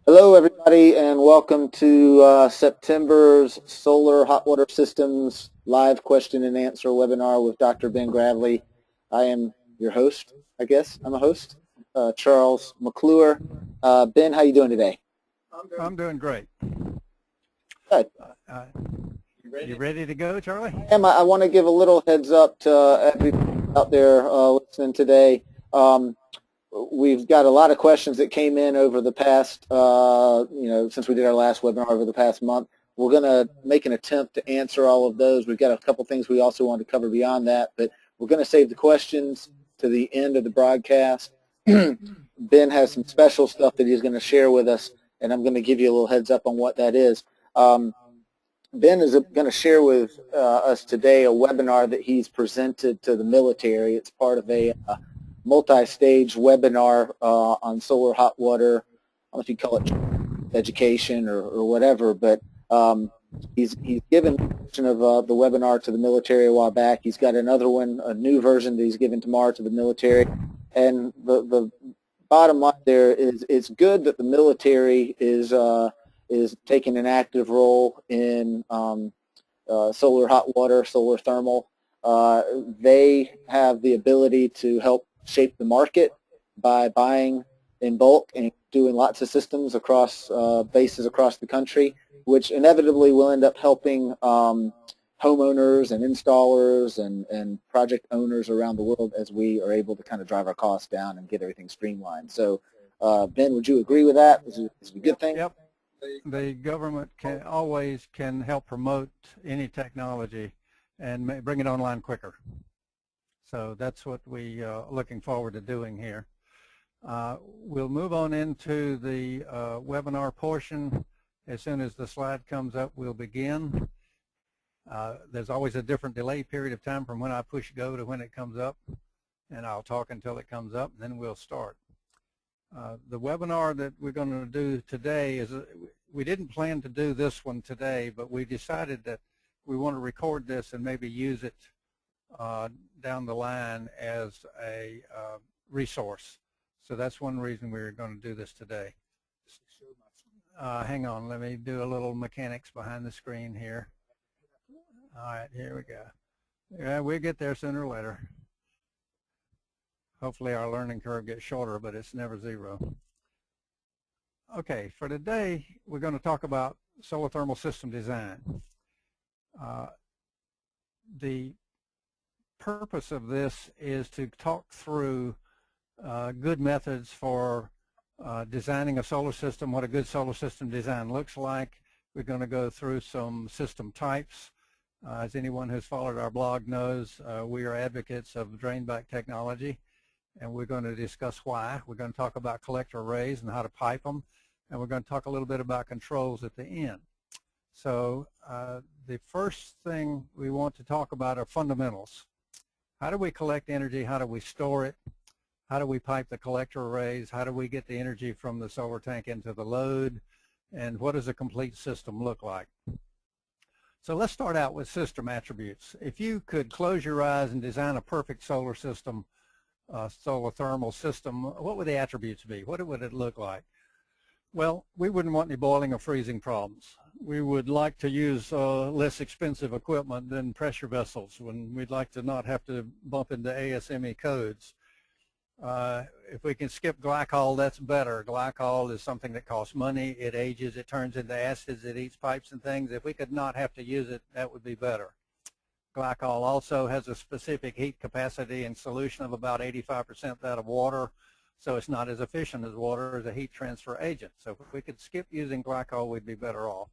Hello, everybody, and welcome to September's Solar Hot Water Systems live question and answer webinar with Dr. Ben Gravely. I am your host, I guess. I'm a host, Charles McClure. Ben, how you doing today? I'm doing great. Good. Uh, you ready to go, Charlie? I want to give a little heads up to everybody out there listening today. We've got a lot of questions that came in over the past, since we did our last webinar over the past month. We're going to make an attempt to answer all of those. We've got a couple things we also want to cover beyond that, but we're going to save the questions to the end of the broadcast. Ben has some special stuff that he's going to share with us, and I'm going to give you a little heads up on what that is. Ben is going to share with us today a webinar that he's presented to the military. It's part of a multi-stage webinar on solar hot water. I don't know if you call it education or whatever, but he's given a version of the webinar to the military a while back. He's got another one, a new version that he's given tomorrow to the military. And the bottom line there is it's good that the military is taking an active role in solar hot water, solar thermal. They have the ability to help shape the market by buying in bulk and doing lots of systems across bases across the country, which inevitably will end up helping homeowners and installers and project owners around the world as we are able to kind of drive our costs down and get everything streamlined. So, Ben, would you agree with that? Is it a good thing? Yep. The government can help promote any technology and bring it online quicker. So that's what we are looking forward to doing here. We'll move on into the webinar portion. As soon as the slide comes up, we'll begin. There's always a different delay period of time from when I push go to when it comes up, and I'll talk until it comes up, and then we'll start. The webinar that we're going to do today is, we didn't plan to do this one today, but we decided that we want to record this and maybe use it down the line as a resource. So that's one reason we're going to do this today. Hang on, let me do a little mechanics behind the screen here. All right, here we go. Yeah, we'll get there sooner or later. Hopefully our learning curve gets shorter, but it's never zero. Okay, for today, we're going to talk about solar thermal system design. The purpose of this is to talk through good methods for designing a solar system, what a good solar system design looks like. We're going to go through some system types. As anyone who's followed our blog knows, we are advocates of drain-back technology, and we're going to discuss why. We're going to talk about collector arrays and how to pipe them, and we're going to talk a little bit about controls at the end. So the first thing we want to talk about are fundamentals. How do we collect energy? How do we store it? How do we pipe the collector arrays? How do we get the energy from the solar tank into the load? And what does a complete system look like? So let's start out with system attributes. If you could close your eyes and design a perfect solar system, solar thermal system, what would the attributes be? What would it look like? Well, we wouldn't want any boiling or freezing problems. We would like to use less expensive equipment than pressure vessels, when we'd like to not have to bump into ASME codes. If we can skip glycol, that's better. Glycol is something that costs money. It ages, it turns into acids, it eats pipes and things. If we could not have to use it, that would be better. Glycol also has a specific heat capacity in solution of about 85% that of water, so it's not as efficient as water as a heat transfer agent. So if we could skip using glycol, we'd be better off.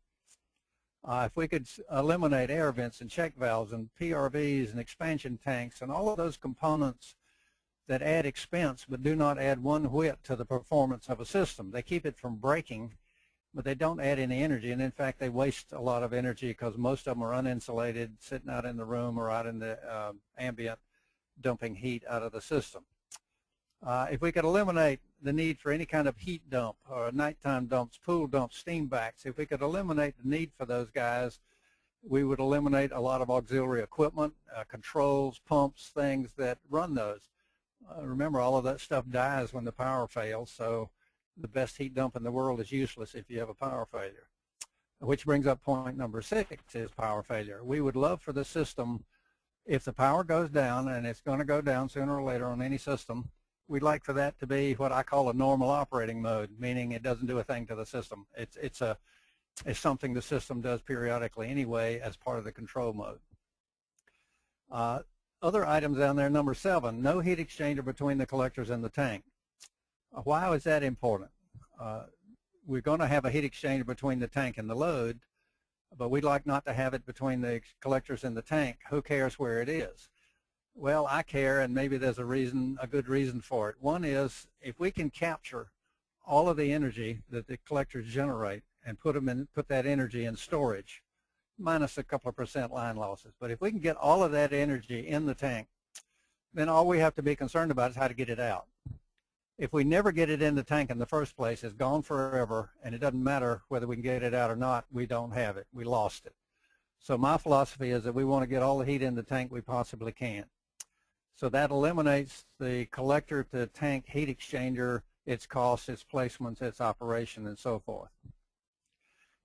If we could eliminate air vents and check valves and PRVs and expansion tanks and all of those components that add expense but do not add one whit to the performance of a system. They keep it from breaking, but they don't add any energy, and in fact they waste a lot of energy because most of them are uninsulated, sitting out in the room or out in the ambient, dumping heat out of the system. If we could eliminate the need for any kind of heat dump or nighttime dumps, pool dumps, steam backs, if we could eliminate the need for those guys, we would eliminate a lot of auxiliary equipment, controls, pumps, things that run those. Remember, all of that stuff dies when the power fails, so the best heat dump in the world is useless if you have a power failure. Which brings up point number 6, is power failure. We would love for the system, if the power goes down, and it's going to go down sooner or later on any system, we'd like for that to be what I call a normal operating mode, meaning it doesn't do a thing to the system. It's something the system does periodically anyway as part of the control mode. Other items down there, number 7, no heat exchanger between the collectors and the tank. Why is that important? We're going to have a heat exchanger between the tank and the load, but we'd like not to have it between the collectors and the tank. Who cares where it is? Well, I care, and maybe there's a good reason for it. One is, if we can capture all of the energy that the collectors generate and put that energy in storage, minus a couple of % line losses. But if we can get all of that energy in the tank, then all we have to be concerned about is how to get it out. If we never get it in the tank in the first place, it's gone forever, and it doesn't matter whether we can get it out or not, we don't have it, we lost it. So my philosophy is that we want to get all the heat in the tank we possibly can. So that eliminates the collector to tank heat exchanger, its costs, its placements, its operation, and so forth.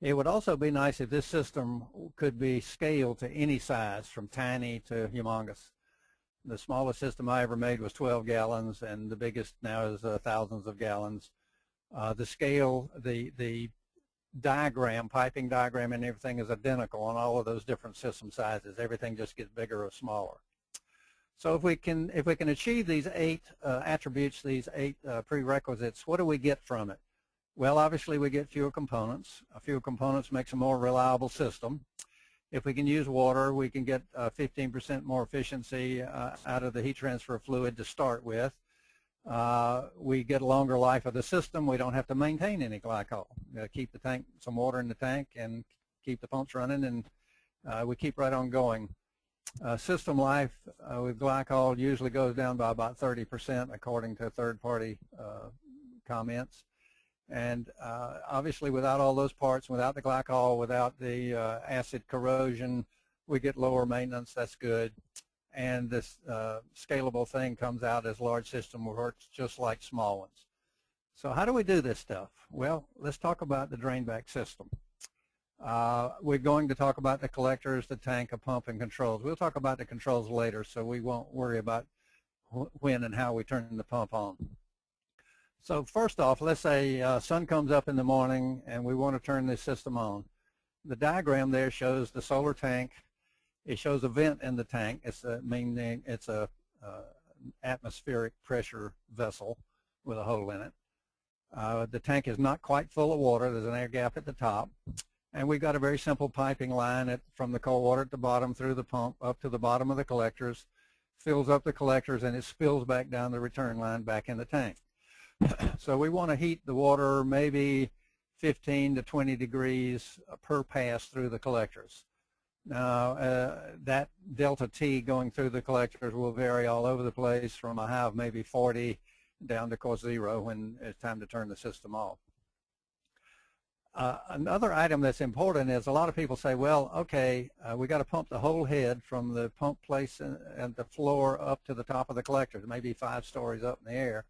It would also be nice if this system could be scaled to any size, from tiny to humongous. The smallest system I ever made was 12 gallons, and the biggest now is thousands of gallons. The scale, the diagram, piping diagram and everything is identical on all of those different system sizes. Everything just gets bigger or smaller. So if we can achieve these 8 attributes, these 8 prerequisites, what do we get from it? Well, obviously we get fewer components. Fewer components makes a more reliable system. If we can use water, we can get 15% more efficiency out of the heat transfer fluid to start with. We get a longer life of the system. We don't have to maintain any glycol. Keep the tank, some water in the tank, and keep the pumps running, and we keep right on going. System life with glycol usually goes down by about 30%, according to third-party comments. And obviously, without all those parts, without the glycol, without the acid corrosion, we get lower maintenance. That's good. And this scalable thing comes out as large system, works just like small ones. So how do we do this stuff? Well, let's talk about the drain back system. We're going to talk about the collectors, the tank, a pump, and controls. We'll talk about the controls later, so we won't worry about when and how we turn the pump on. So first off, let's say sun comes up in the morning and we want to turn this system on. The diagram there shows the solar tank. It shows a vent in the tank. It's a atmospheric pressure vessel with a hole in it. The tank is not quite full of water. There's an air gap at the top. And we've got a very simple piping line from the cold water at the bottom through the pump up to the bottom of the collectors, fills up the collectors, and it spills back down the return line back in the tank. So we want to heat the water maybe 15 to 20 degrees per pass through the collectors. Now, that delta T going through the collectors will vary all over the place, from a high of maybe 40 down to, of course, 0 when it's time to turn the system off. Another item that's important is, a lot of people say, well, okay, we got to pump the whole head from the pump place and the floor up to the top of the collectors, maybe 5 stories up in the air.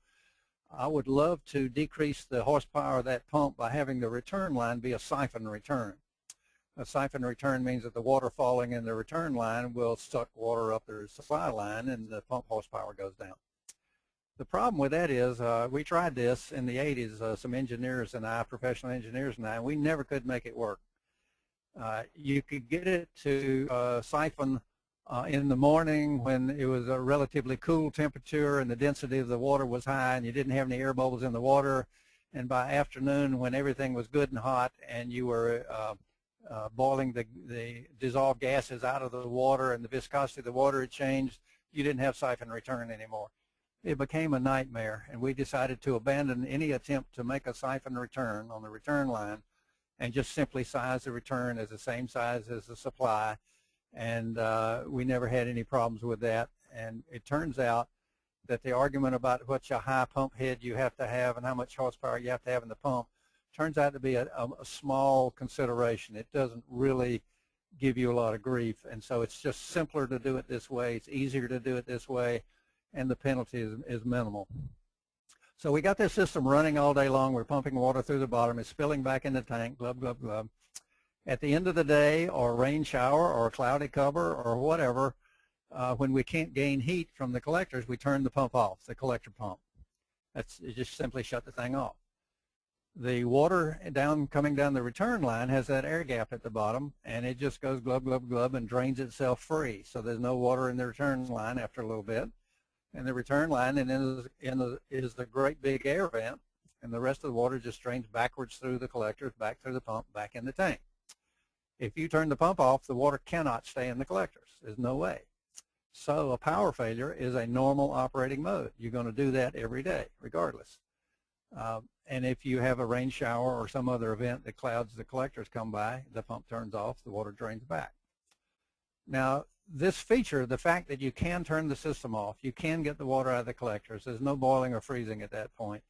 I would love to decrease the horsepower of that pump by having the return line be a siphon return. A siphon return means that the water falling in the return line will suck water up the supply line, and the pump horsepower goes down. The problem with that is, we tried this in the 80s, some engineers and I, professional engineers and I, we never could make it work. You could get it to siphon in the morning when it was a relatively cool temperature and the density of the water was high and you didn't have any air bubbles in the water, and by afternoon when everything was good and hot and you were boiling the dissolved gases out of the water and the viscosity of the water had changed, you didn't have siphon return anymore. It became a nightmare, and we decided to abandon any attempt to make a siphon return on the return line and just simply size the return as the same size as the supply, and we never had any problems with that. And it turns out that the argument about what your high pump head you have to have and how much horsepower you have to have in the pump turns out to be a small consideration. It doesn't really give you a lot of grief, and so it's just simpler to do it this way. It's easier to do it this way, and the penalty is minimal. So we got this system running all day long. We're pumping water through the bottom. It's spilling back in the tank, glub, glub, glub. At the end of the day, or rain shower, or a cloudy cover, or whatever, when we can't gain heat from the collectors, we turn the pump off, the collector pump. It just simply shut the thing off. The water coming down the return line has that air gap at the bottom, and it just goes glub, glub, glub and drains itself free. So there's no water in the return line after a little bit. And the return line is the great big air vent, and the rest of the water just drains backwards through the collectors, back through the pump, back in the tank. If you turn the pump off, the water cannot stay in the collectors. There's no way. So a power failure is a normal operating mode. You're going to do that every day, regardless. And if you have a rain shower or some other event that clouds the collectors come by, the pump turns off, the water drains back. Now, this feature, the fact that you can turn the system off, you can get the water out of the collectors, there's no boiling or freezing at that point.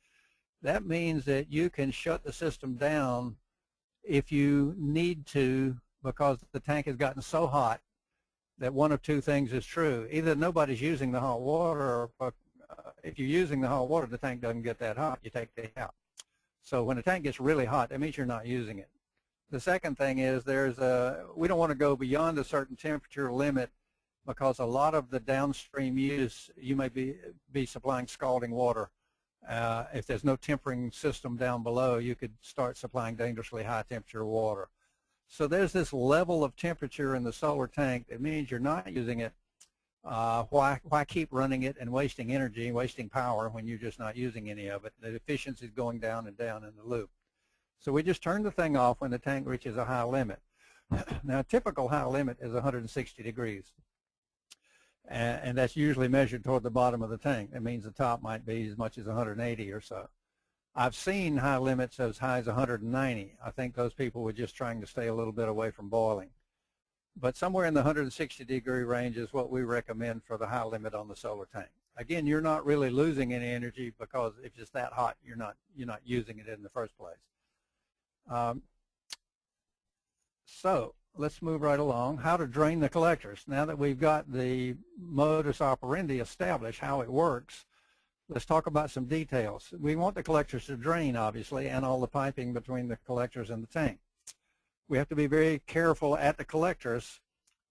That means that you can shut the system down if you need to, because the tank has gotten so hot that one of two things is true. Either nobody's using the hot water, or if you're using the hot water, the tank doesn't get that hot, you take it out. So when the tank gets really hot, that means you're not using it. The second thing is we don't want to go beyond a certain temperature limit, because a lot of the downstream use, you may be supplying scalding water. If there's no tempering system down below, you could start supplying dangerously high temperature water. So there's this level of temperature in the solar tank that means you're not using it. Why keep running it and wasting energy and wasting power when you're just not using any of it? The efficiency is going down and down in the loop. So we just turn the thing off when the tank reaches a high limit. Now, a typical high limit is 160 degrees. And that's usually measured toward the bottom of the tank. That means the top might be as much as 180 or so. I've seen high limits as high as 190. I think those people were just trying to stay a little bit away from boiling. But somewhere in the 160 degree range is what we recommend for the high limit on the solar tank. Again, you're not really losing any energy, because if it's that hot, you're not using it in the first place. So let's move right along. How to drain the collectors. Now that we've got the modus operandi established, how it works, let's talk about some details. We want the collectors to drain, obviously, and all the piping between the collectors and the tank. We have to be very careful at the collectors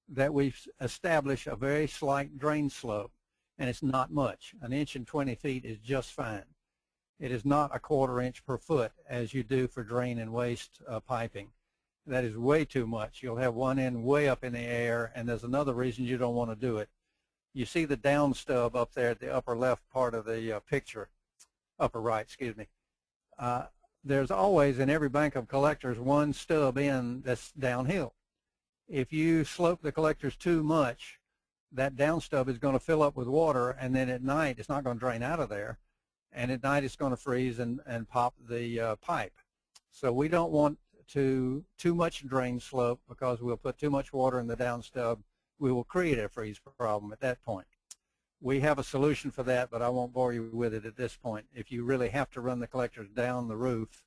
that we establish a very slight drain slope, and it's not much. 1 inch and 20 feet is just fine. It is not a 1/4 inch per foot as you do for drain and waste piping. That is way too much. You'll have one end way up in the air, and there's another reason you don't want to do it. You see the down stub up there at the upper left part of the picture, upper right, excuse me. There's always in every bank of collectors one stub in that's downhill. If you slope the collectors too much, that down stub is going to fill up with water, and then at night it's not going to drain out of there, and at night it's going to freeze and pop the pipe. So we don't want too much drain slope, because we'll put too much water in the down stub. We will create a freeze problem at that point. We have a solution for that, but I won't bore you with it at this point. If you really have to run the collectors down the roof,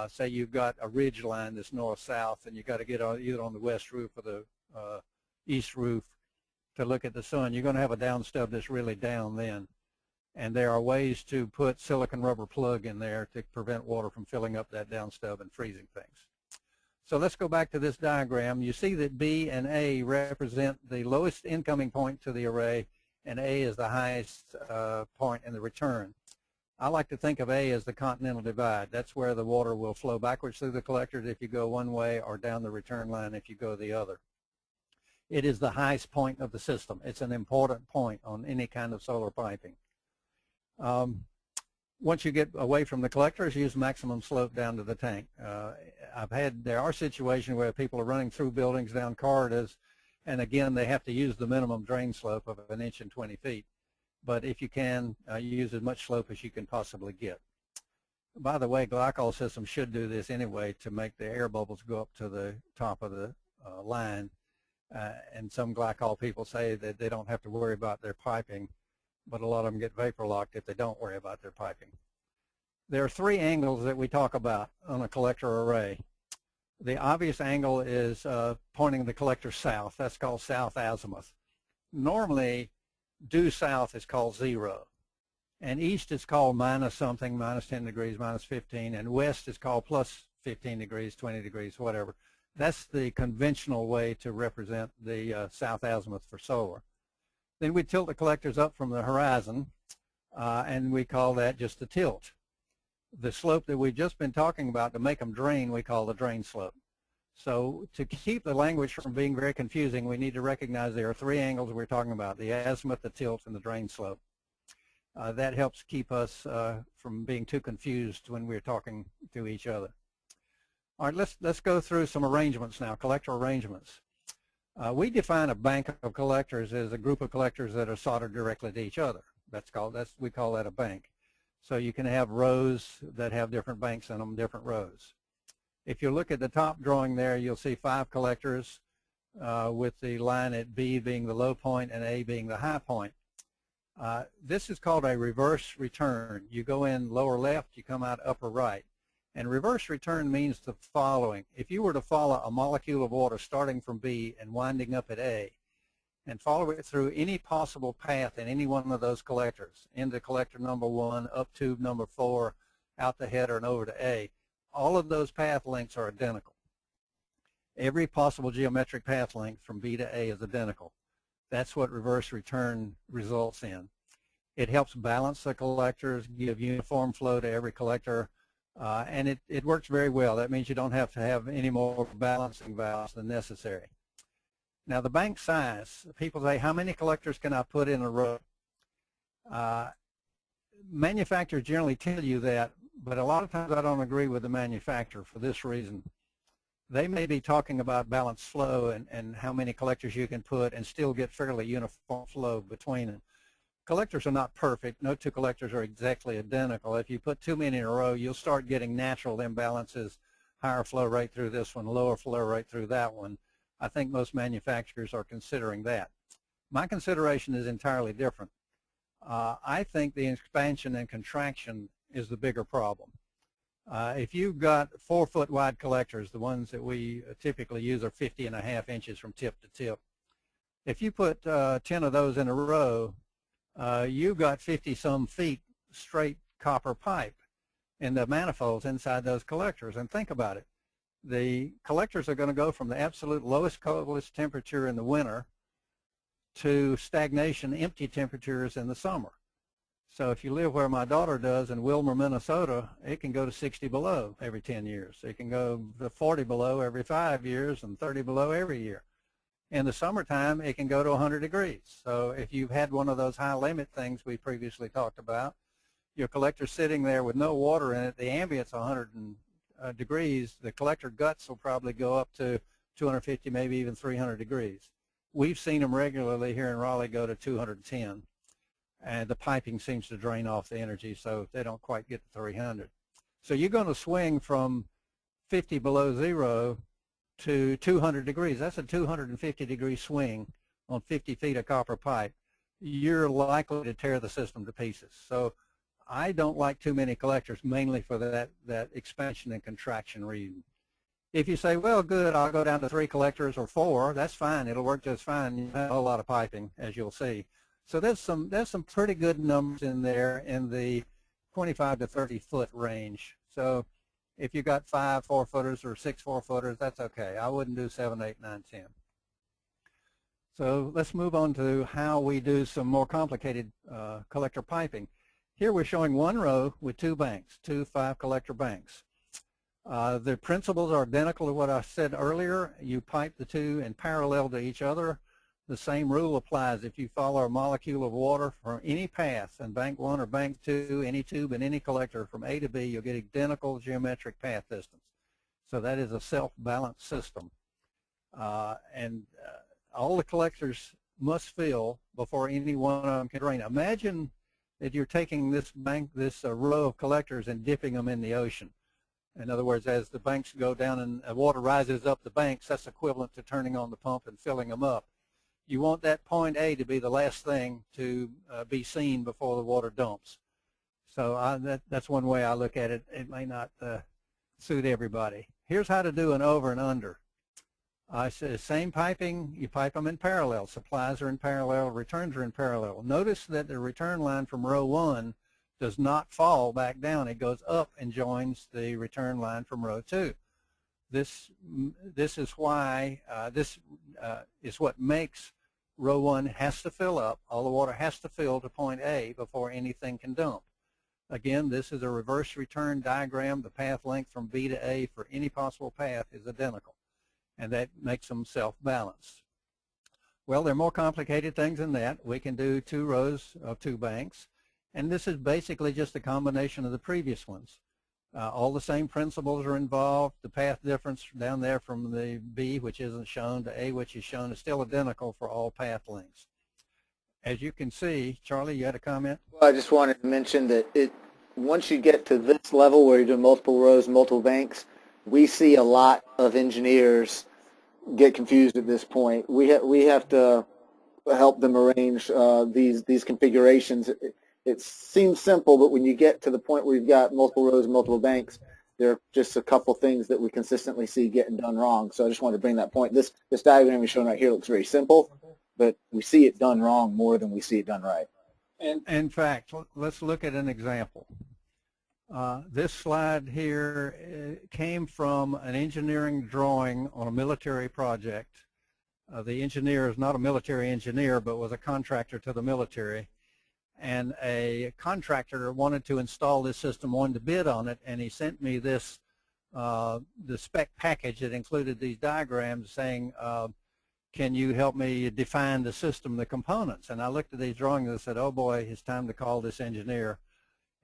say you've got a ridge line that's north-south, and you've got to get either on the west roof or the east roof to look at the sun, you're going to have a down stub that's really down then. And there are ways to put silicone rubber plug in there to prevent water from filling up that down stub and freezing things. So let's go back to this diagram. You see that B and A represent the lowest incoming point to the array, and A is the highest point in the return. I like to think of A as the continental divide. That's where the water will flow backwards through the collectors if you go one way, or down the return line if you go the other. It is the highest point of the system. It's an important point on any kind of solar piping. Once you get away from the collectors, use maximum slope down to the tank. There are situations where people are running through buildings down corridors, and again, they have to use the minimum drain slope of 1 inch and 20 feet. But if you can, use as much slope as you can possibly get. By the way, glycol systems should do this anyway to make the air bubbles go up to the top of the line. And some glycol people say that they don't have to worry about their piping, but a lot of them get vapor locked if they don't worry about their piping. There are 3 angles that we talk about on a collector array. The obvious angle is pointing the collector south. That's called south azimuth. Normally, due south is called 0. And east is called minus something, minus 10 degrees, minus 15, and west is called plus 15 degrees, 20 degrees, whatever. That's the conventional way to represent the south azimuth for solar. Then we tilt the collectors up from the horizon, and we call that just the tilt. The slope that we've just been talking about to make them drain, we call the drain slope. So to keep the language from being very confusing, we need to recognize there are three angles we're talking about: the azimuth, the tilt, and the drain slope. That helps keep us from being too confused when we're talking to each other. All right, let's go through some arrangements now, collector arrangements. We define a bank of collectors as a group of collectors that are soldered directly to each other. We call that a bank. So you can have rows that have different banks in them, different rows. If you look at the top drawing there, you'll see 5 collectors with the line at B being the low point and A being the high point. This is called a reverse return. You go in lower left, you come out upper right. And reverse return means the following. If you were to follow a molecule of water starting from B and winding up at A, and follow it through any possible path in any one of those collectors, into collector number 1, up tube number 4, out the header and over to A, all of those path lengths are identical. Every possible geometric path length from B to A is identical. That's what reverse return results in. It helps balance the collectors, give uniform flow to every collector, and it works very well. That means you don't have to have any more balancing valves than necessary. Now the bank size, people say, how many collectors can I put in a row? Manufacturers generally tell you that, but a lot of times I don't agree with the manufacturer for this reason. They may be talking about balanced flow and how many collectors you can put and still get fairly uniform flow between them. Collectors are not perfect. No two collectors are exactly identical. If you put too many in a row, you'll start getting natural imbalances, higher flow rate through this one, lower flow rate through that one. I think most manufacturers are considering that. My consideration is entirely different. I think the expansion and contraction is the bigger problem. If you've got 4-foot wide collectors, the ones that we typically use are 50.5 inches from tip to tip. If you put 10 of those in a row, you've got 50-some feet straight copper pipe in the manifolds inside those collectors. And think about it. The collectors are going to go from the absolute lowest coldest temperature in the winter to stagnation empty temperatures in the summer. So if you live where my daughter does in Wilmer, Minnesota, it can go to 60 below every 10 years. It can go to 40 below every 5 years and 30 below every year. In the summertime, it can go to 100 degrees. So if you've had one of those high limit things we previously talked about, your collector's sitting there with no water in it, the ambient's 100 degrees, the collector guts will probably go up to 250, maybe even 300 degrees. We've seen them regularly here in Raleigh go to 210. And the piping seems to drain off the energy, so they don't quite get to 300. So you're going to swing from 50 below zero to 200 degrees. That's a 250-degree swing on 50 feet of copper pipe. You're likely to tear the system to pieces. So I don't like too many collectors, mainly for that expansion and contraction reason. If you say, well, good, I'll go down to 3 collectors or 4, that's fine. It'll work just fine. You have a lot of piping, as you'll see. So there's some pretty good numbers in there in the 25 to 30 foot range. So if you got 5 4-footers or 6 4-footers, that's okay. I wouldn't do 7, 8, 9, 10. So let's move on to how we do some more complicated collector piping. Here we're showing one row with 2 banks, 2 5-collector banks. The principles are identical to what I said earlier. You pipe the 2 in parallel to each other. The same rule applies if you follow a molecule of water from any path in bank 1 or bank 2, any tube and any collector from A to B, you'll get identical geometric path distance. So that is a self-balanced system. All the collectors must fill before any one of them can drain. Imagine that you're taking this row of collectors and dipping them in the ocean. In other words, as the banks go down and water rises up the banks, that's equivalent to turning on the pump and filling them up. You want that point A to be the last thing to be seen before the water dumps. So that's one way I look at it. It may not suit everybody. Here's how to do an over and under. I say same piping, you pipe them in parallel. Supplies are in parallel, returns are in parallel. Notice that the return line from row 1 does not fall back down. It goes up and joins the return line from row 2. This is why this is what makes row 1 has to fill up. All the water has to fill to point A before anything can dump. Again, this is a reverse return diagram. The path length from B to A for any possible path is identical, and that makes them self-balanced. Well, there are more complicated things than that. We can do 2 rows of 2 banks, and this is basically just a combination of the previous ones. All the same principles are involved. The path difference down there from the B, which isn't shown, to A, which is shown, is still identical for all path lengths. As you can see, Charlie, you had a comment? Well, I just wanted to mention that once you get to this level where you're doing multiple rows, multiple banks, we see a lot of engineers get confused at this point. We have to help them arrange these configurations. It seems simple, but when you get to the point where you've got multiple rows and multiple banks, there are just a couple things that we consistently see getting done wrong. So I just wanted to bring that point. This diagram you're showing right here looks very simple, but we see it done wrong more than we see it done right. And in fact, let's look at an example. This slide here came from an engineering drawing on a military project. The engineer is not a military engineer, but was a contractor to the military. And a contractor wanted to install this system, wanted to bid on it, and he sent me this, the spec package that included these diagrams saying, can you help me define the system, the components? And I looked at these drawings and said, oh boy, it's time to call this engineer.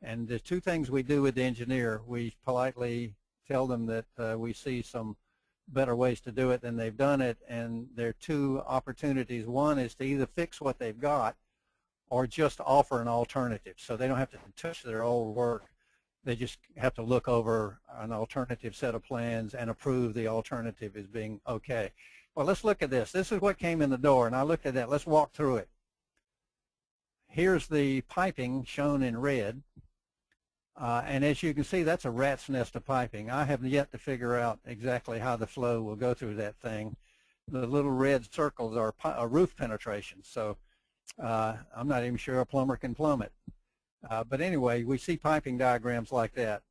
And the 2 things we do with the engineer, we politely tell them that we see some better ways to do it than they've done it, and there are 2 opportunities. One is to either fix what they've got or just offer an alternative. So they don't have to touch their old work. They just have to look over an alternative set of plans and approve the alternative as being okay. Well, let's look at this. This is what came in the door, and I looked at that. Let's walk through it. Here's the piping shown in red. And as you can see, that's a rat's nest of piping. I have yet to figure out exactly how the flow will go through that thing. The little red circles are roof penetrations. So I'm not even sure a plumber can plumb it. But anyway, we see piping diagrams like that.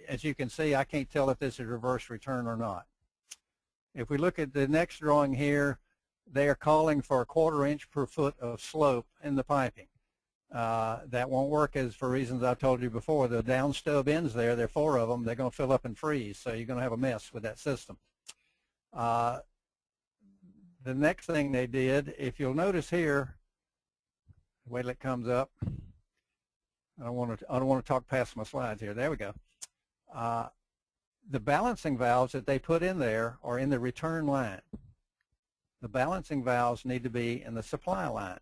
As you can see, I can't tell if this is reverse return or not. If we look at the next drawing here, they are calling for 1/4 inch per foot of slope in the piping. That won't work for reasons I've told you before. The down stub ends there are 4 of them. They're going to fill up and freeze, so you're going to have a mess with that system. The next thing they did, if you'll notice here, wait till it comes up. I don't want to talk past my slides here. There we go. The balancing valves that they put in there are in the return line. The balancing valves need to be in the supply line.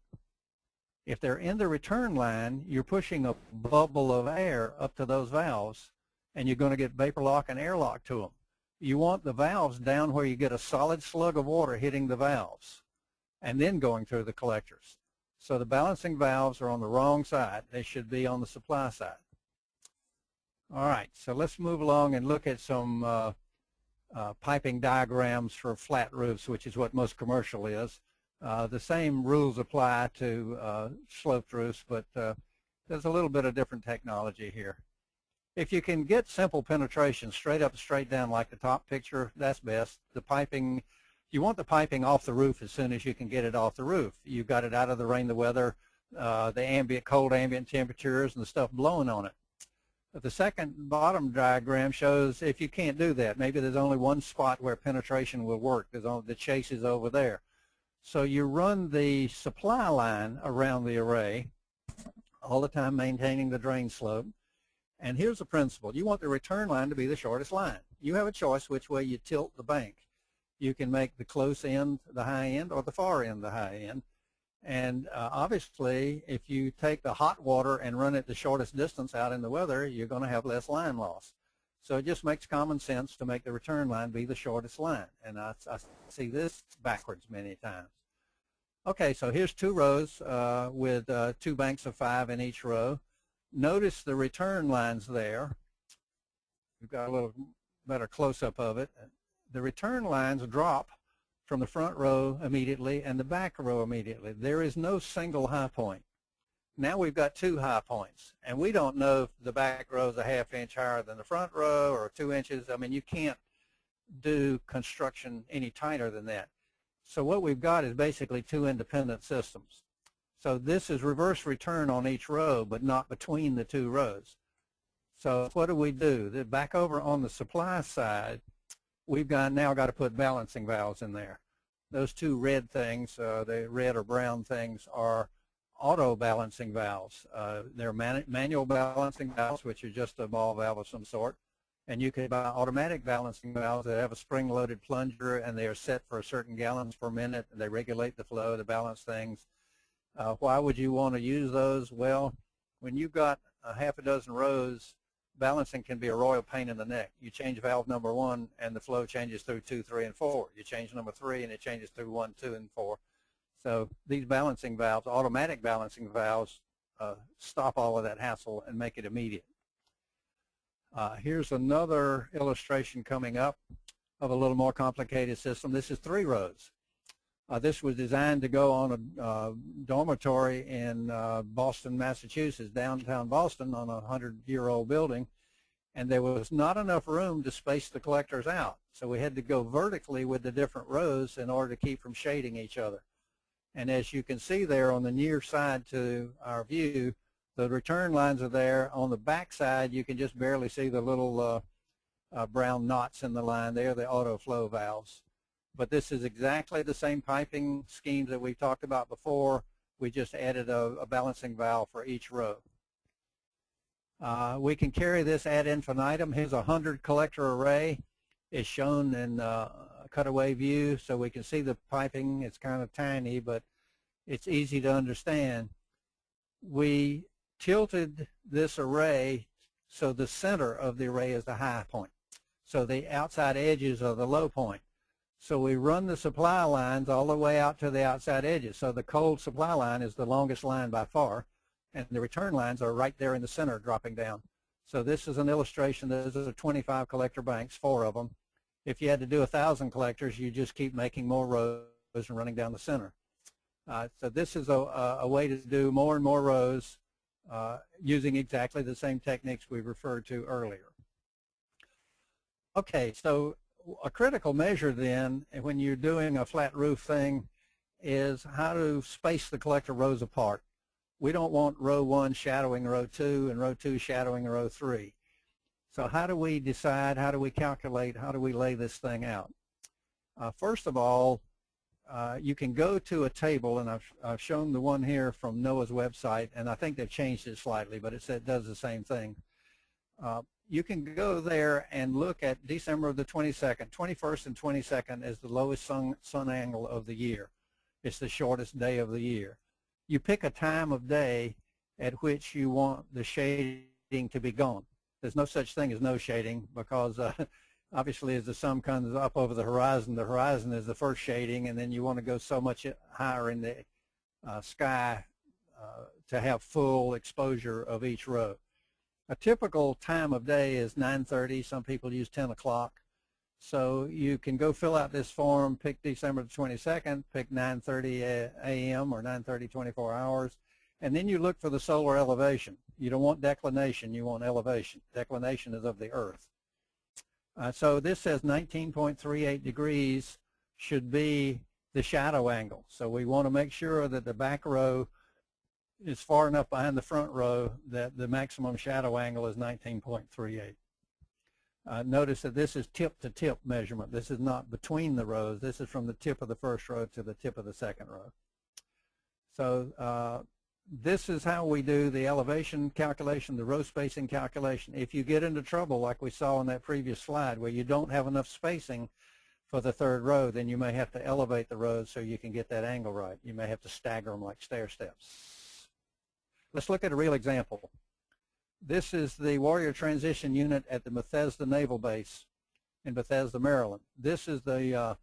If they're in the return line, you're pushing a bubble of air up to those valves, and you're going to get vapor lock and airlock to them. You want the valves down where you get a solid slug of water hitting the valves and then going through the collectors. So the balancing valves are on the wrong side. They should be on the supply side. All right, so let's move along and look at some piping diagrams for flat roofs, which is what most commercial is. The same rules apply to sloped roofs, but there's a little bit of different technology here. If you can get simple penetration straight up, straight down like the top picture, that's best. The piping, you want the piping off the roof as soon as you can get it off the roof. You've got it out of the rain, the weather, the cold ambient temperatures and the stuff blowing on it. But the second bottom diagram shows if you can't do that, maybe there's only one spot where penetration will work. The chase is over there. So you run the supply line around the array, all the time maintaining the drain slope. And here's the principle. You want the return line to be the shortest line. You have a choice which way you tilt the bank. You can make the close end the high end or the far end the high end. And obviously, if you take the hot water and run it the shortest distance out in the weather, you're going to have less line loss. So it just makes common sense to make the return line be the shortest line. And I see this backwards many times. Okay, so here's 2 rows with 2 banks of 5 in each row. Notice the return lines there. We've got a little better close-up of it. The return lines drop from the front row immediately and the back row immediately. There is no single high point. Now we've got 2 high points, and we don't know if the back row is a ½ inch higher than the front row or 2 inches. I mean, you can't do construction any tighter than that. So what we've got is basically 2 independent systems. So this is reverse return on each row, but not between the 2 rows. So what do? Back over on the supply side, we've now got to put balancing valves in there. Those 2 red things, the red or brown things, are auto balancing valves. They're manual balancing valves, which are just a ball valve of some sort. And you can buy automatic balancing valves that have a spring-loaded plunger, and they are set for a certain gallons per minute. And they regulate the flow to balance things. Why would you want to use those? Well, when you've got a half a dozen rows, balancing can be a royal pain in the neck. You change valve number 1, and the flow changes through 2, 3, and 4. You change number 3, and it changes through 1, 2, and 4. So these balancing valves, automatic balancing valves, stop all of that hassle and make it immediate. Here's another illustration coming up of a little more complicated system. This is 3 rows. This was designed to go on a dormitory in Boston, Massachusetts, downtown Boston, on a 100-year-old building, and there was not enough room to space the collectors out. So we had to go vertically with the different rows in order to keep from shading each other. And as you can see there on the near side to our view, the return lines are there. On the back side, you can just barely see the little brown knots in the line. They're the auto flow valves. But this is exactly the same piping schemes that we talked about before. We just added a balancing valve for each row. We can carry this ad infinitum. Here's a 100 collector array. It's shown in a cutaway view, so we can see the piping. It's kind of tiny, but it's easy to understand. We tilted this array so the center of the array is the high point. So the outside edges are the low point. So we run the supply lines all the way out to the outside edges. So the cold supply line is the longest line by far, and the return lines are right there in the center dropping down. So this is an illustration. Those are 25 collector banks, 4 of them. If you had to do 1,000 collectors, you just keep making more rows and running down the center. So this is a way to do more and more rows using exactly the same techniques we referred to earlier. Okay, so a critical measure then, when you're doing a flat roof thing, is how to space the collector rows apart. We don't want row 1 shadowing row 2 and row 2 shadowing row 3. So how do we decide, how do we calculate, how do we lay this thing out? First of all, you can go to a table, and I've shown the one here from NOAA's website, and I think they've changed it slightly, but it does the same thing. You can go there and look at December the 22nd. 21st and 22nd is the lowest sun angle of the year. It's the shortest day of the year. You pick a time of day at which you want the shading to be gone. There's no such thing as no shading, because obviously as the sun comes up over the horizon is the first shading, and then you want to go so much higher in the sky to have full exposure of each row. A typical time of day is 9:30. Some people use 10 o'clock. So you can go fill out this form, pick December the 22nd, pick 9:30 a.m. or 9:30, 24 hours, and then you look for the solar elevation. You don't want declination, you want elevation. Declination is of the earth. So this says 19.38 degrees should be the shadow angle. So we want to make sure that the back row is far enough behind the front row that the maximum shadow angle is 19.38. Notice that this is tip-to-tip measurement. This is not between the rows. This is from the tip of the first row to the tip of the second row. So this is how we do the elevation calculation, the row spacing calculation. If you get into trouble, like we saw on that previous slide, where you don't have enough spacing for the third row, then you may have to elevate the rows so you can get that angle right. You may have to stagger them like stair steps. Let's look at a real example. This is the Warrior Transition Unit at the Bethesda Naval Base in Bethesda, Maryland. This is the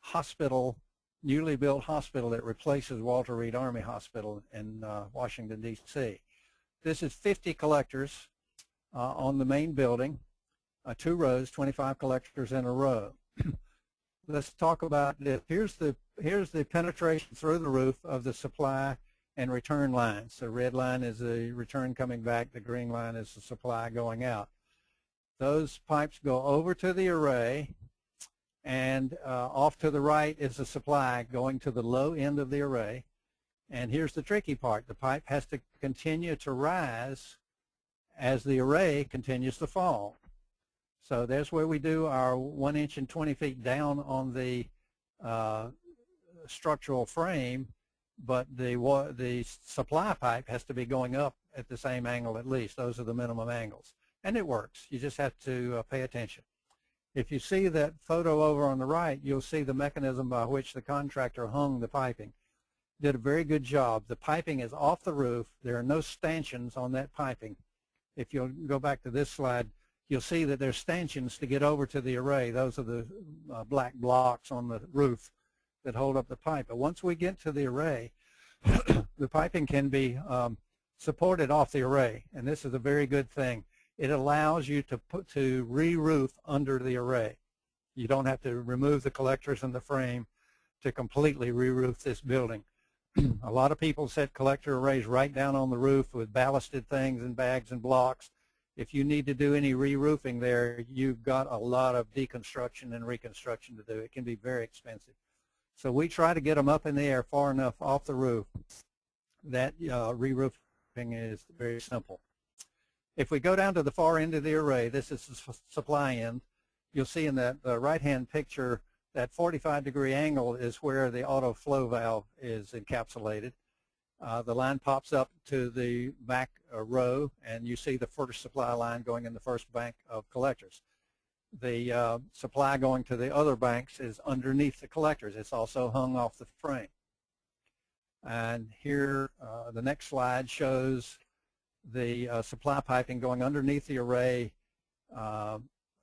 hospital, newly built hospital that replaces Walter Reed Army Hospital in Washington, D.C. This is 50 collectors on the main building, 2 rows, 25 collectors in a row. Let's talk about this. Here's the penetration through the roof of the supply and return lines. The red line is the return coming back. The green line is the supply going out. Those pipes go over to the array, and off to the right is the supply going to the low end of the array. And here's the tricky part. The pipe has to continue to rise as the array continues to fall. So there's where we do our 1 inch and 20 feet down on the structural frame, but the supply pipe has to be going up at the same angle at least. Those are the minimum angles. And it works. You just have to pay attention. If you see that photo over on the right, you'll see the mechanism by which the contractor hung the piping. Did a very good job. The piping is off the roof. There are no stanchions on that piping. If you'll go back to this slide, you'll see that there's stanchions to get over to the array. Those are the black blocks on the roof that hold up the pipe. But once we get to the array, the piping can be supported off the array, and this is a very good thing. It allows you to re-roof under the array. You don't have to remove the collectors and the frame to completely re-roof this building. A lot of people set collector arrays right down on the roof with ballasted things and bags and blocks. If you need to do any re-roofing there, you've got a lot of deconstruction and reconstruction to do. It can be very expensive. So we try to get them up in the air far enough off the roof that re-roofing is very simple. If we go down to the far end of the array, this is the supply end, you'll see in that right-hand picture that 45-degree angle is where the auto flow valve is encapsulated. The line pops up to the back row, and you see the first supply line going in the first bank of collectors. The supply going to the other banks is underneath the collectors. It's also hung off the frame. And here, the next slide shows the supply piping going underneath the array,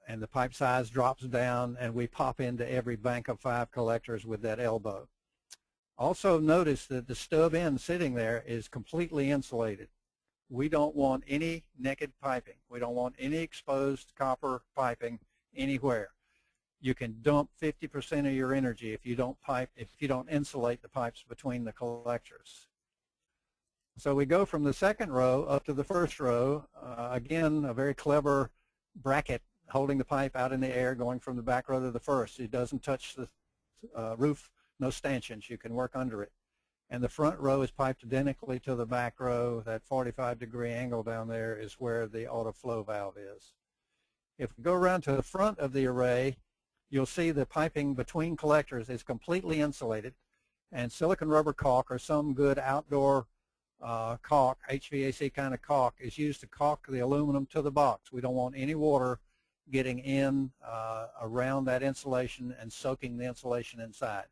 and the pipe size drops down, and we pop into every bank of 5 collectors with that elbow. Also notice that the stub end sitting there is completely insulated. We don't want any naked piping. We don't want any exposed copper piping anywhere. You can dump 50% of your energy if you don't insulate the pipes between the collectors. So we go from the second row up to the first row. Again, a very clever bracket holding the pipe out in the air, going from the back row to the first. It doesn't touch the roof, no stanchions. You can work under it. And the front row is piped identically to the back row. That 45-degree angle down there is where the auto flow valve is. If we go around to the front of the array, you'll see the piping between collectors is completely insulated, and silicon rubber caulk or some good outdoor caulk, HVAC kind of caulk, is used to caulk the aluminum to the box. We don't want any water getting in around that insulation and soaking the insulation inside.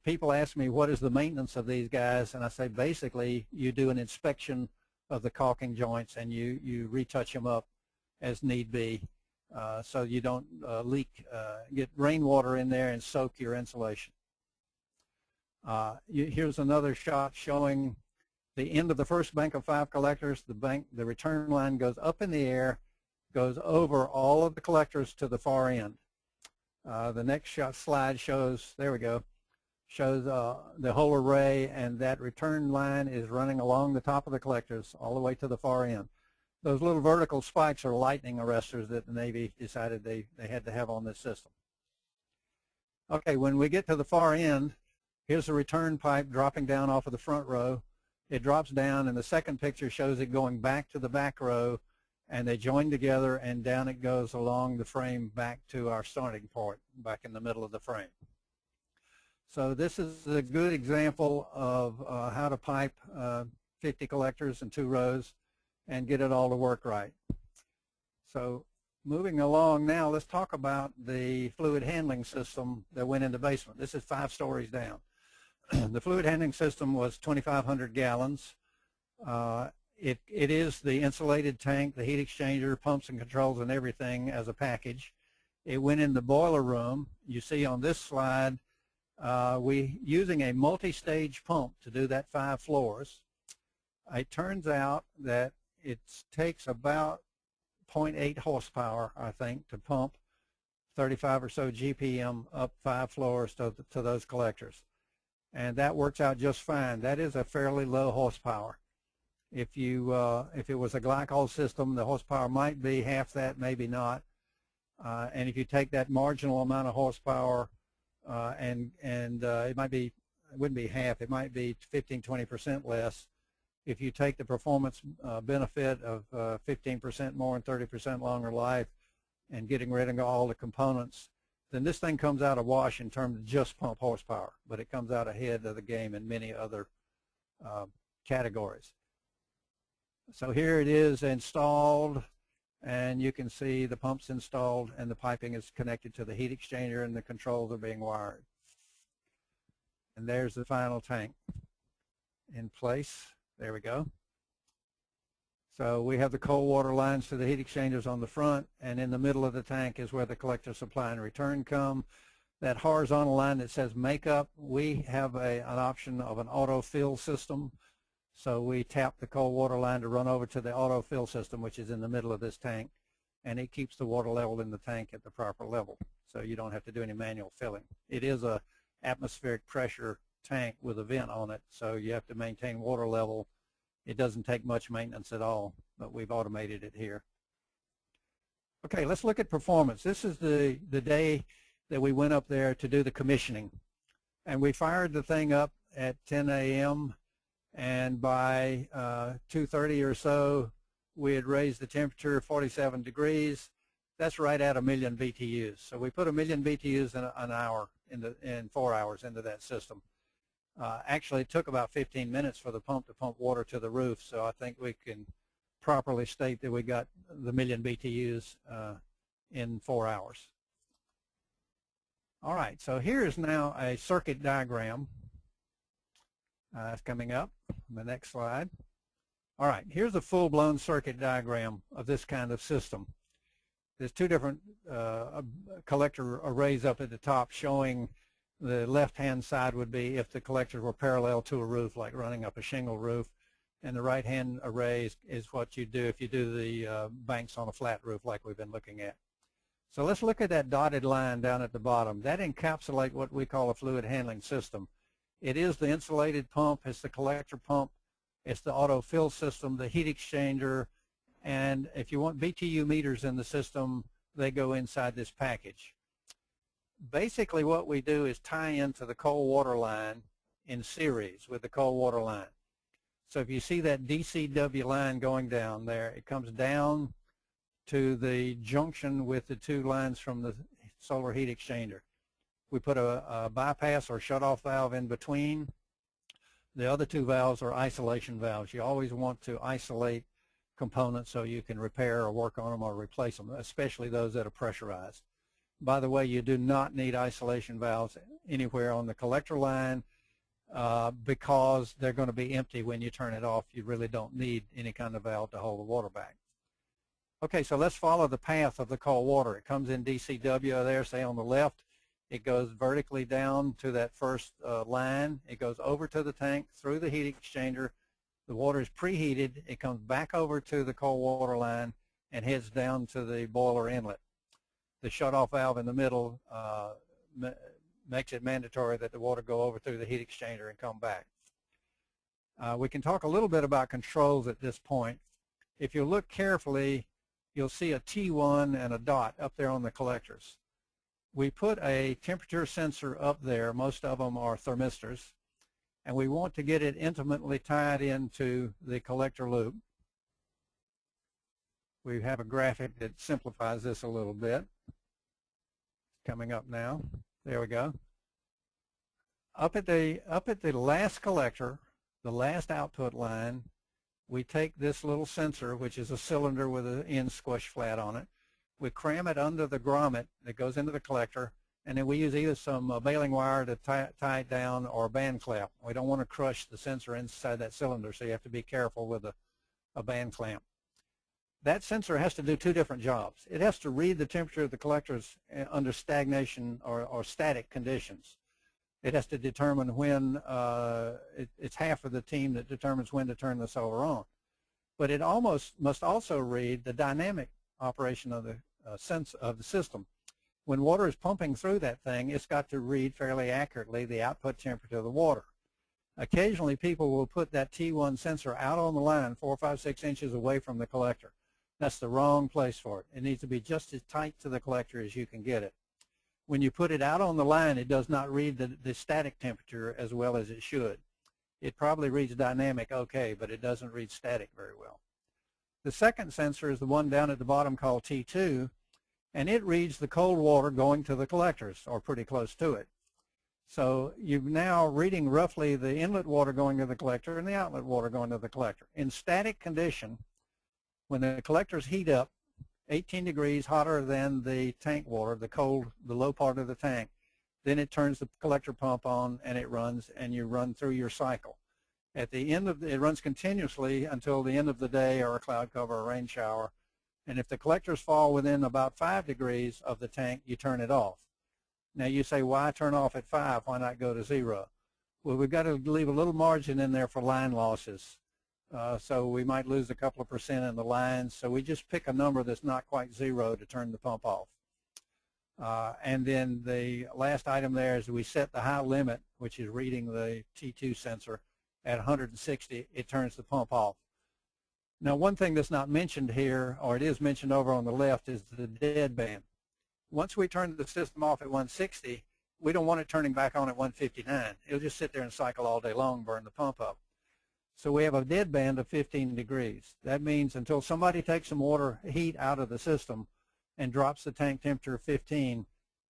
People ask me, what is the maintenance of these guys? And I say, basically, you do an inspection of the caulking joints and you retouch them up as need be, so you don't get rainwater in there and soak your insulation. Here's another shot showing the end of the first bank of 5 collectors. The return line goes up in the air, goes over all of the collectors to the far end. The next slide shows, there we go, shows the whole array, and that return line is running along the top of the collectors all the way to the far end. Those little vertical spikes are lightning arresters that the Navy decided they had to have on this system. Okay, when we get to the far end, here's the return pipe dropping down off of the front row. It drops down, and the second picture shows it going back to the back row, and they join together, and down it goes along the frame back to our starting point, back in the middle of the frame. So this is a good example of how to pipe 50 collectors in 2 rows and get it all to work right. So moving along now, let's talk about the fluid handling system that went in the basement. This is 5 stories down. The fluid handling system was 2,500 gallons. It is the insulated tank, the heat exchanger, pumps and controls and everything as a package. It went in the boiler room. You see on this slide, we using a multi-stage pump to do that 5 floors. It turns out that it takes about 0.8 horsepower, I think, to pump 35 or so GPM up 5 floors to those collectors. and that works out just fine. That is a fairly low horsepower. If it was a glycol system, the horsepower might be half that, maybe not. And if you take that marginal amount of horsepower and it wouldn't be half, it might be 15–20% less. If you take the performance benefit of 15% more and 30% longer life and getting rid of all the components, then this thing comes out a wash in terms of just pump horsepower, but it comes out ahead of the game in many other categories. So here it is installed, and you can see the pump's installed and the piping is connected to the heat exchanger and the controls are being wired. And there's the final tank in place. There we go. So we have the cold water lines to the heat exchangers on the front, and in the middle of the tank is where the collector supply and return come. That horizontal line that says makeup, we have an option of an auto fill system. So we tap the cold water line to run over to the auto fill system, which is in the middle of this tank, and it keeps the water level in the tank at the proper level. So you don't have to do any manual filling. It is a atmospheric pressure tank with a vent on it, so you have to maintain water level. It doesn't take much maintenance at all, but we've automated it here. Okay, let's look at performance. This is the day that we went up there to do the commissioning, and we fired the thing up at 10 a.m. and by 2:30 or so we had raised the temperature 47 degrees. That's right at 1 million BTUs. So we put 1 million BTUs in an hour, in 4 hours into that system. Actually, it took about 15 minutes for the pump to pump water to the roof, so I think we can properly state that we got the 1 million BTUs in 4 hours. All right, so here is now a circuit diagram. It's coming up on the next slide. All right, here's a full-blown circuit diagram of this kind of system. There's two different collector arrays up at the top showing the left-hand side would be if the collectors were parallel to a roof, like running up a shingle roof, and the right-hand array is what you do if you do the banks on a flat roof like we've been looking at. So let's look at that dotted line down at the bottom. That encapsulates what we call a fluid handling system. It is the insulated pump, it's the collector pump, it's the auto fill system, the heat exchanger, and if you want BTU meters in the system, they go inside this package. Basically what we do is tie into the cold water line in series with the cold water line. So if you see that DCW line going down there, it comes down to the junction with the two lines from the solar heat exchanger. We put a bypass or shut-off valve in between. The other two valves are isolation valves. You always want to isolate components so you can repair or work on them or replace them, especially those that are pressurized. By the way, you do not need isolation valves anywhere on the collector line because they're going to be empty when you turn it off. You really don't need any kind of valve to hold the water back. Okay, so let's follow the path of the cold water. It comes in DCW there, say on the left. It goes vertically down to that first line. It goes over to the tank, through the heat exchanger. The water is preheated. It comes back over to the cold water line and heads down to the boiler inlet. The shut-off valve in the middle makes it mandatory that the water go over through the heat exchanger and come back. We can talk a little bit about controls at this point. If you look carefully, you'll see a T1 and a dot up there on the collectors. We put a temperature sensor up there. Most of them are thermistors, and we want to get it intimately tied into the collector loop. We have a graphic that simplifies this a little bit. Coming up now. There we go. Up at the last collector, the last output line, we take this little sensor, which is a cylinder with an end squish flat on it. We cram it under the grommet that goes into the collector, and then we use either some baling wire to tie it down or a band clamp. We don't want to crush the sensor inside that cylinder, so you have to be careful with a band clamp. That sensor has to do two different jobs. It has to read the temperature of the collectors under stagnation or static conditions. It has to determine when, it's half of the team that determines when to turn the solar on. But it must also read the dynamic operation of the system. When water is pumping through that thing, it's got to read fairly accurately the output temperature of the water. Occasionally, people will put that T1 sensor out on the line 4, 5, 6 inches away from the collector. That's the wrong place for it. It needs to be just as tight to the collector as you can get it. When you put it out on the line, it does not read the static temperature as well as it should. It probably reads dynamic okay, but it doesn't read static very well. The second sensor is the one down at the bottom called T2, and it reads the cold water going to the collectors, or pretty close to it. So you're now reading roughly the inlet water going to the collector and the outlet water going to the collector. In static condition, when the collectors heat up 18 degrees hotter than the tank water, the low part of the tank, then it turns the collector pump on and it runs, and you run through your cycle. At the end of it runs continuously until the end of the day, or a cloud cover or rain shower. And if the collectors fall within about 5 degrees of the tank, you turn it off. Now you say, why turn off at 5? Why not go to 0? Well, we've got to leave a little margin in there for line losses. So we might lose a couple of percent in the lines. So we just pick a number that's not quite 0 to turn the pump off. And then the last item there is we set the high limit, which is reading the T2 sensor, at 160. It turns the pump off. Now, one thing that's not mentioned here, or it is mentioned over on the left, is the deadband. Once we turn the system off at 160, we don't want it turning back on at 159. It'll just sit there and cycle all day long, burn the pump up. So we have a deadband of 15 degrees. That means until somebody takes some water heat out of the system and drops the tank temperature 15,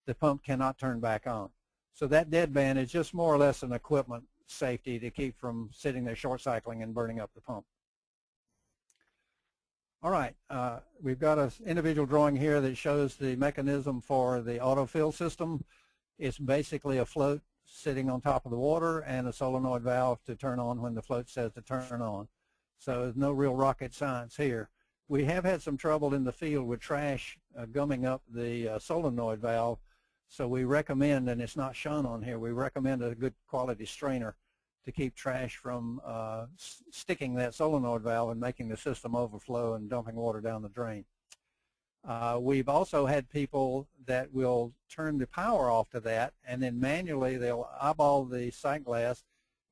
the pump cannot turn back on. So that deadband is just more or less an equipment safety to keep from sitting there short cycling and burning up the pump. All right, we've got an individual drawing here that shows the mechanism for the autofill system. It's basically a float sitting on top of the water and a solenoid valve to turn on when the float says to turn on. So there's no real rocket science here. We have had some trouble in the field with trash gumming up the solenoid valve, so we recommend, and it's not shown on here, we recommend a good quality strainer to keep trash from sticking that solenoid valve and making the system overflow and dumping water down the drain. We've also had people that will turn the power off to that, and then manually they'll eyeball the sight glass,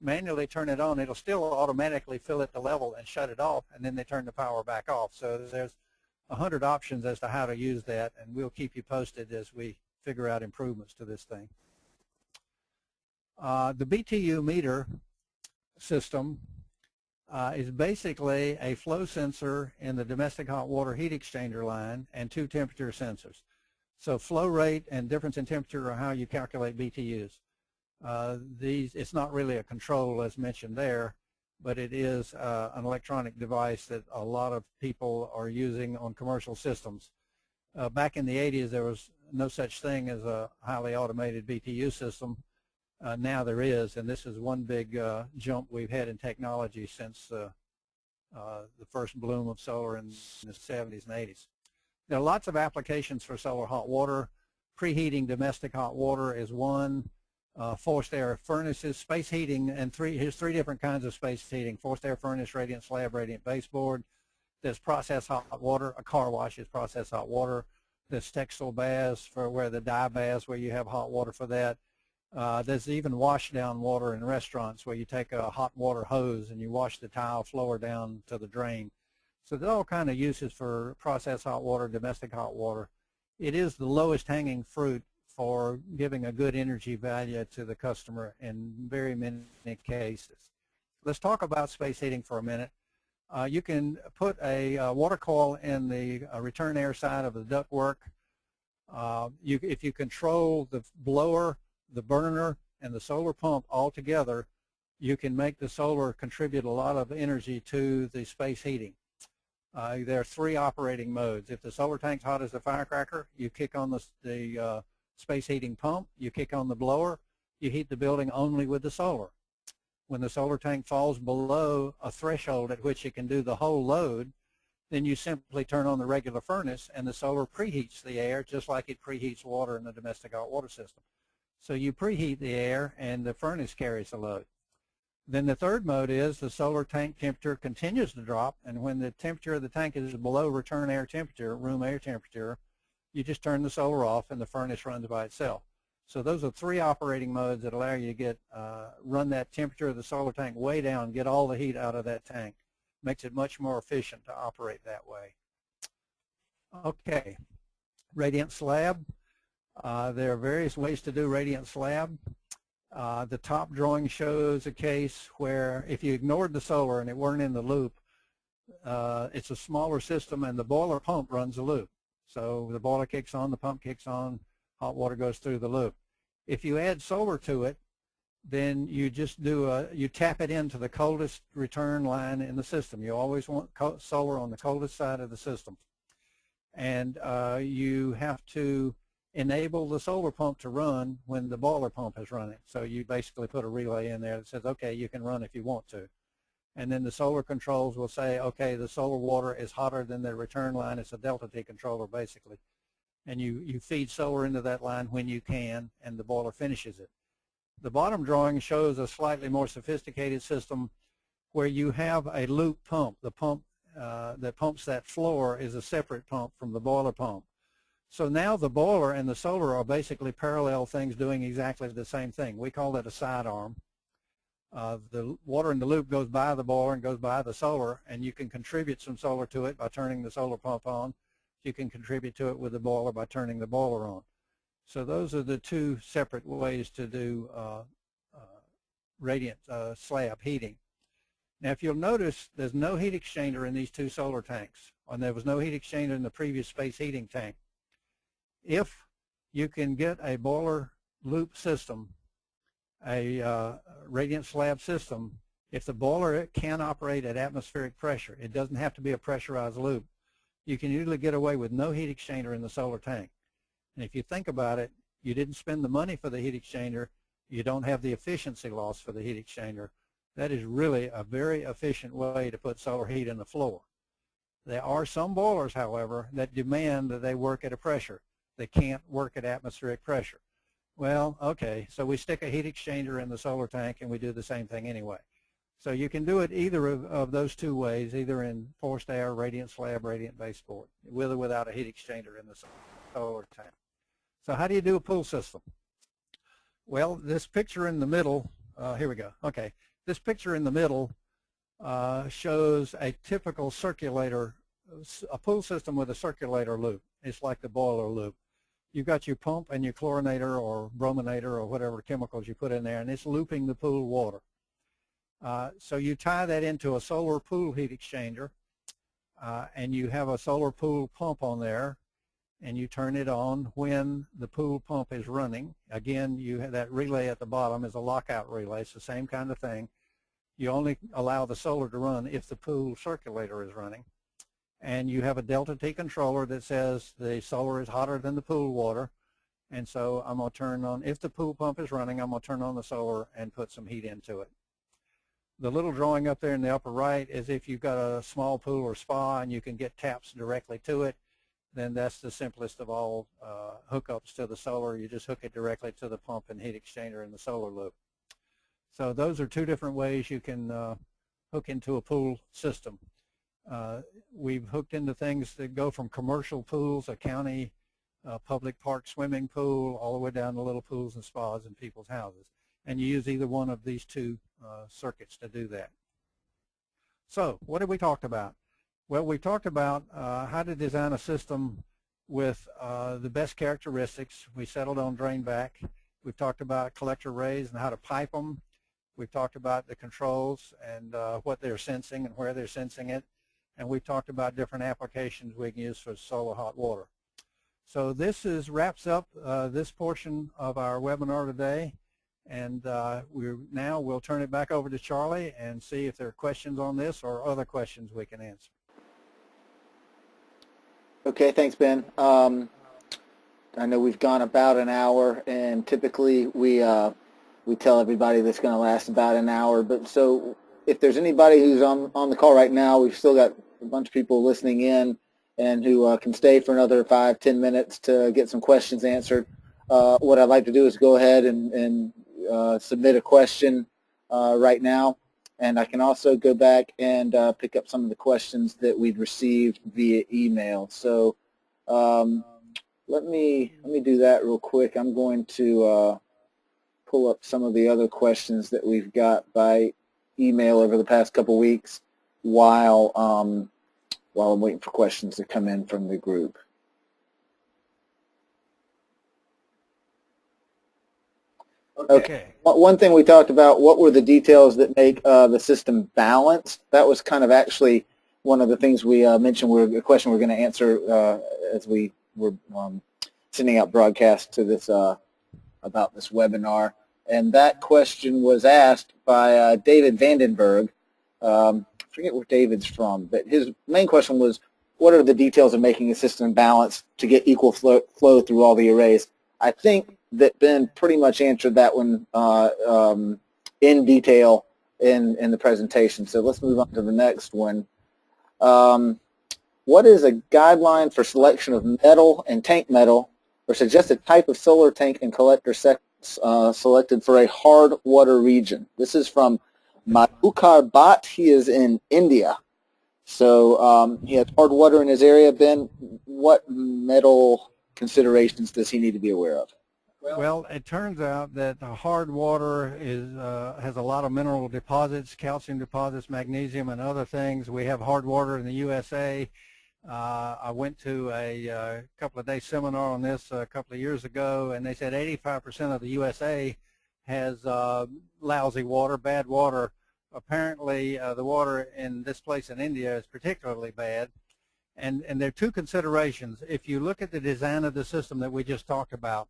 manually turn it on. It'll still automatically fill it to level and shut it off, and then they turn the power back off. So there's 100 options as to how to use that, and we'll keep you posted as we figure out improvements to this thing. The BTU meter system is basically a flow sensor in the domestic hot water heat exchanger line and 2 temperature sensors. So flow rate and difference in temperature are how you calculate BTUs. It's not really a control as mentioned there, but it is an electronic device that a lot of people are using on commercial systems. Back in the 80s, there was no such thing as a highly automated BTU system. Now there is, and this is one big jump we've had in technology since the first bloom of solar in the 70s and 80s. There are lots of applications for solar hot water. Preheating domestic hot water is one. Forced air furnaces, space heating, and here's 3 different kinds of space heating: forced air furnace, radiant slab, radiant baseboard. There's processed hot water. A car wash is processed hot water. There's textile baths for where the dye baths where you have hot water for that. There's even wash down water in restaurants where you take a hot water hose and you wash the tile floor down to the drain. So there's all kind of uses for processed hot water, domestic hot water. It is the lowest hanging fruit for giving a good energy value to the customer in very many cases. Let's talk about space heating for a minute. You can put a water coil in the return air side of the ductwork. If you control the blower, the burner, and the solar pump all together, you can make the solar contribute a lot of energy to the space heating. There are 3 operating modes. If the solar tank's hot as a firecracker, you kick on the space heating pump, you kick on the blower, you heat the building only with the solar. When the solar tank falls below a threshold at which it can do the whole load, then you simply turn on the regular furnace and the solar preheats the air just like it preheats water in the domestic hot water system. So you preheat the air and the furnace carries the load. Then the 3rd mode is the solar tank temperature continues to drop, and when the temperature of the tank is below return air temperature, room air temperature, you just turn the solar off and the furnace runs by itself. So those are 3 operating modes that allow you to get run that temperature of the solar tank way down, get all the heat out of that tank. Makes it much more efficient to operate that way. Okay, radiant slab. There are various ways to do radiant slab. The top drawing shows a case where if you ignored the solar and it weren't in the loop, it's a smaller system and the boiler pump runs the loop. So the boiler kicks on, the pump kicks on, hot water goes through the loop. If you add solar to it, then you just you tap it into the coldest return line in the system. You always want solar on the coldest side of the system. And you have to enable the solar pump to run when the boiler pump is running. So you basically put a relay in there that says, okay, you can run if you want to. And then the solar controls will say, okay, the solar water is hotter than the return line. It's a delta T controller basically. And you feed solar into that line when you can, and the boiler finishes it. The bottom drawing shows a slightly more sophisticated system where you have a loop pump. The pump that pumps that floor is a separate pump from the boiler pump. So now the boiler and the solar are basically parallel things doing exactly the same thing. We call that a sidearm. The water in the loop goes by the boiler and goes by the solar, and you can contribute some solar to it by turning the solar pump on. You can contribute to it with the boiler by turning the boiler on. So those are the 2 separate ways to do radiant slab heating. Now if you'll notice, there's no heat exchanger in these 2 solar tanks, and there was no heat exchanger in the previous space heating tank. If you can get a boiler loop system, a radiant slab system, if the boiler can operate at atmospheric pressure, it doesn't have to be a pressurized loop, you can usually get away with no heat exchanger in the solar tank. And if you think about it, you didn't spend the money for the heat exchanger, you don't have the efficiency loss for the heat exchanger. That is really a very efficient way to put solar heat in the floor. There are some boilers, however, that demand that they work at a pressure. They can't work at atmospheric pressure. Well, okay, so we stick a heat exchanger in the solar tank and we do the same thing anyway. So you can do it either of those 2 ways, either in forced air, radiant slab, radiant baseboard, with or without a heat exchanger in the solar tank. So how do you do a pool system? Well, this picture in the middle, here we go. Okay, this picture in the middle shows a typical circulator, a pool system with a circulator loop. It's like the boiler loop. You've got your pump and your chlorinator or brominator or whatever chemicals you put in there, and it's looping the pool water. So you tie that into a solar pool heat exchanger, and you have a solar pool pump on there, and you turn it on when the pool pump is running. Again, you have that relay at the bottom is a lockout relay. It's the same kind of thing. You only allow the solar to run if the pool circulator is running. And you have a delta T controller that says the solar is hotter than the pool water. And so I'm going to turn on, if the pool pump is running, I'm going to turn on the solar and put some heat into it. The little drawing up there in the upper right is if you've got a small pool or spa and you can get taps directly to it, then that's the simplest of all hookups to the solar. You just hook it directly to the pump and heat exchanger in the solar loop. So those are 2 different ways you can hook into a pool system. We've hooked into things that go from commercial pools, a county public park swimming pool, all the way down to little pools and spas in people's houses. And you use either one of these 2 circuits to do that. So what have we talked about? Well, we talked about how to design a system with the best characteristics. We settled on drain back. We've talked about collector arrays and how to pipe them. We've talked about the controls and what they're sensing and where they're sensing it. And we've talked about different applications we can use for solar hot water. So this wraps up this portion of our webinar today. And we'll turn it back over to Charlie and see if there are questions on this or other questions we can answer. Okay, thanks, Ben. I know we've gone about an hour, and typically we tell everybody that's going to last about an hour. But so if there's anybody who's on the call right now, we've still got a bunch of people listening in and who can stay for another 5-10 minutes to get some questions answered. What I'd like to do is go ahead and submit a question right now, and I can also go back and pick up some of the questions that we'd received via email. So let me do that real quick. I'm going to pull up some of the other questions that we've got by email over the past couple weeks while I'm waiting for questions to come in from the group. Okay. One thing we talked about, what were the details that make the system balanced? That was kind of actually one of the things we mentioned, a question we're going to answer as we were sending out broadcasts to this about this webinar. And that question was asked by David Vandenberg. I forget where David's from, but his main question was, what are the details of making a system balanced to get equal flow through all the arrays? I think that Ben pretty much answered that one in detail in the presentation. So let's move on to the next one. What is a guideline for selection of metal and tank metal, or suggested type of solar tank and collector selected for a hard water region? This is from Madhukar Bhatt. He is in India. So he has hard water in his area. Ben, what metal considerations does he need to be aware of? Well, it turns out that the hard water has a lot of mineral deposits, calcium deposits, magnesium, and other things. We have hard water in the USA. I went to a couple of day seminar on this a couple of years ago, and they said 85% of the USA has lousy water, bad water. Apparently, the water in this place in India is particularly bad. And there are two considerations. If you look at the design of the system that we just talked about,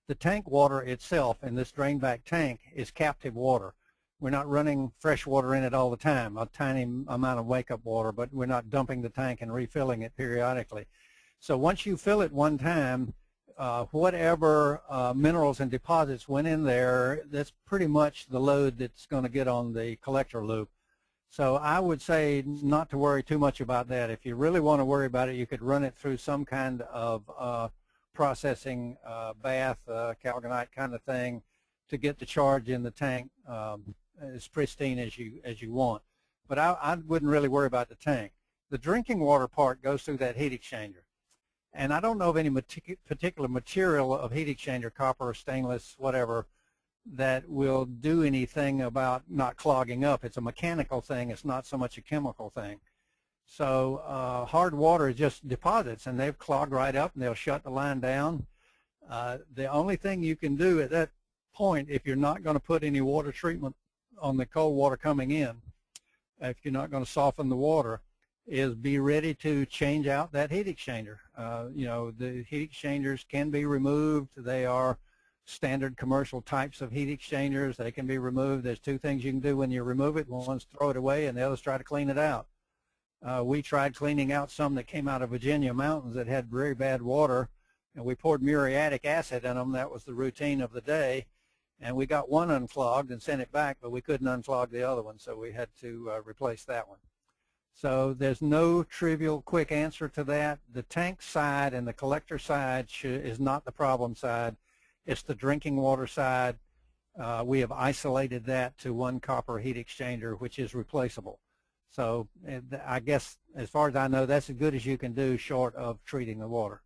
the tank water itself in this drain back tank is captive water. We're not running fresh water in it all the time, a tiny amount of wake-up water, but we're not dumping the tank and refilling it periodically. So once you fill it one time, whatever minerals and deposits went in there, that's pretty much the load that's going to get on the collector loop. So I would say not to worry too much about that. If you really want to worry about it, you could run it through some kind of processing bath, Calgonite kind of thing, to get the charge in the tank as pristine as you want. But I wouldn't really worry about the tank. The drinking water part goes through that heat exchanger. And I don't know of any particular material of heat exchanger, copper, stainless, whatever, that will do anything about not clogging up. It's a mechanical thing. It's not so much a chemical thing. So hard water is just deposits, and they've clogged right up, and they'll shut the line down. The only thing you can do at that point, if you're not going to put any water treatment on the cold water coming in, if you're not going to soften the water, is be ready to change out that heat exchanger. You know, the heat exchangers can be removed. They are standard commercial types of heat exchangers. They can be removed. There's two things you can do when you remove it. One's throw it away, and the other's try to clean it out. We tried cleaning out some that came out of Virginia mountains that had very bad water, and we poured muriatic acid in them. That was the routine of the day, and we got one unclogged and sent it back, but we couldn't unclog the other one, so we had to replace that one. So there's no trivial quick answer to that. The tank side and the collector side is not the problem side. It's the drinking water side. We have isolated that to one copper heat exchanger, which is replaceable. So I guess, as far as I know, that's as good as you can do short of treating the water.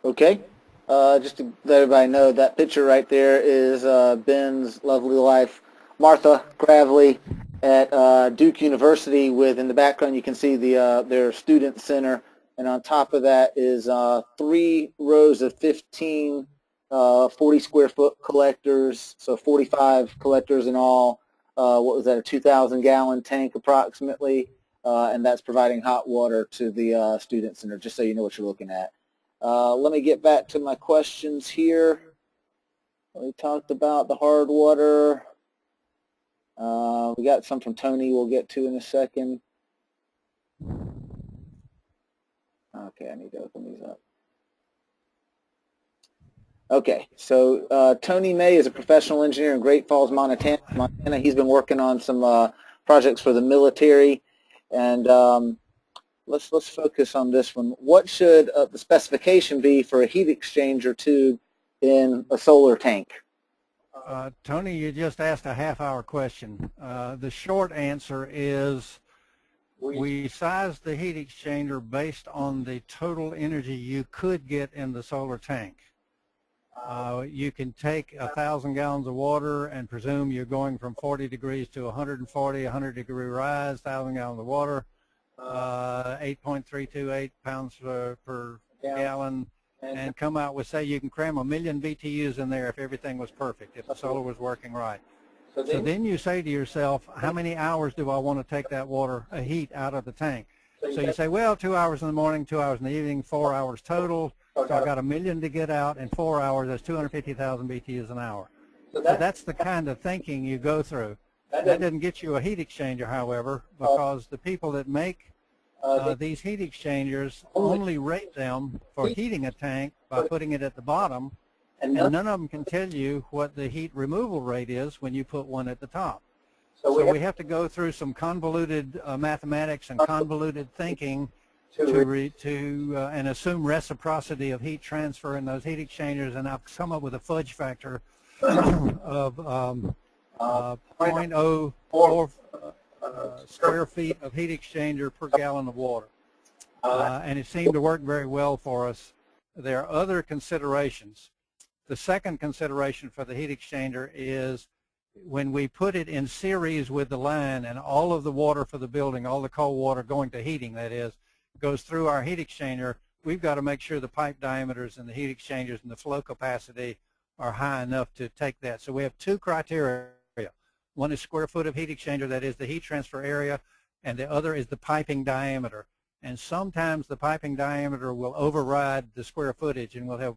Okay. Just to let everybody know, that picture right there is Ben's lovely wife, Martha Gravely, at Duke University. In the background, you can see their student center. And on top of that is 3 rows of 15 40-square-foot collectors, so 45 collectors in all. What was that, a 2,000-gallon tank approximately, and that's providing hot water to the student center, just so you know what you're looking at. Let me get back to my questions here. We talked about the hard water. We got some from Tony we'll get to in a second. Okay, I need to open these up. Okay, so Tony May is a professional engineer in Great Falls, Montana. He's been working on some projects for the military, and let's focus on this one. What should the specification be for a heat exchanger tube in a solar tank? Tony, you just asked a half-hour question. The short answer is we sized the heat exchanger based on the total energy you could get in the solar tank. You can take 1,000 gallons of water and presume you're going from 40 degrees to 140, 100-degree rise, 1,000 gallons of water, 8.328 pounds per gallon, and come out with, say, you can cram 1 million BTUs in there if everything was perfect, if the solar was working right. So then you say to yourself, how many hours do I want to take that water, heat out of the tank? So you say, well, 2 hours in the morning, 2 hours in the evening, 4 hours total. So I got 1 million to get out in 4 hours. That's 250,000 BTUs an hour. So that's the kind of thinking you go through. That doesn't get you a heat exchanger, however, because the people that make these heat exchangers only rate them for heating a tank by putting it at the bottom, and none of them can tell you what the heat removal rate is when you put one at the top. So we have to go through some convoluted mathematics and convoluted thinking and assume reciprocity of heat transfer in those heat exchangers, and I've come up with a fudge factor of 0.04 square feet of heat exchanger per gallon of water. And it seemed to work very well for us. There are other considerations. The second consideration for the heat exchanger is when we put it in series with the line and all of the water for the building, all the cold water going to heating, that is, goes through our heat exchanger, we've got to make sure the pipe diameters and the heat exchangers and the flow capacity are high enough to take that. So we have two criteria. One is square foot of heat exchanger, that is the heat transfer area, and the other is the piping diameter. And sometimes the piping diameter will override the square footage, and we'll have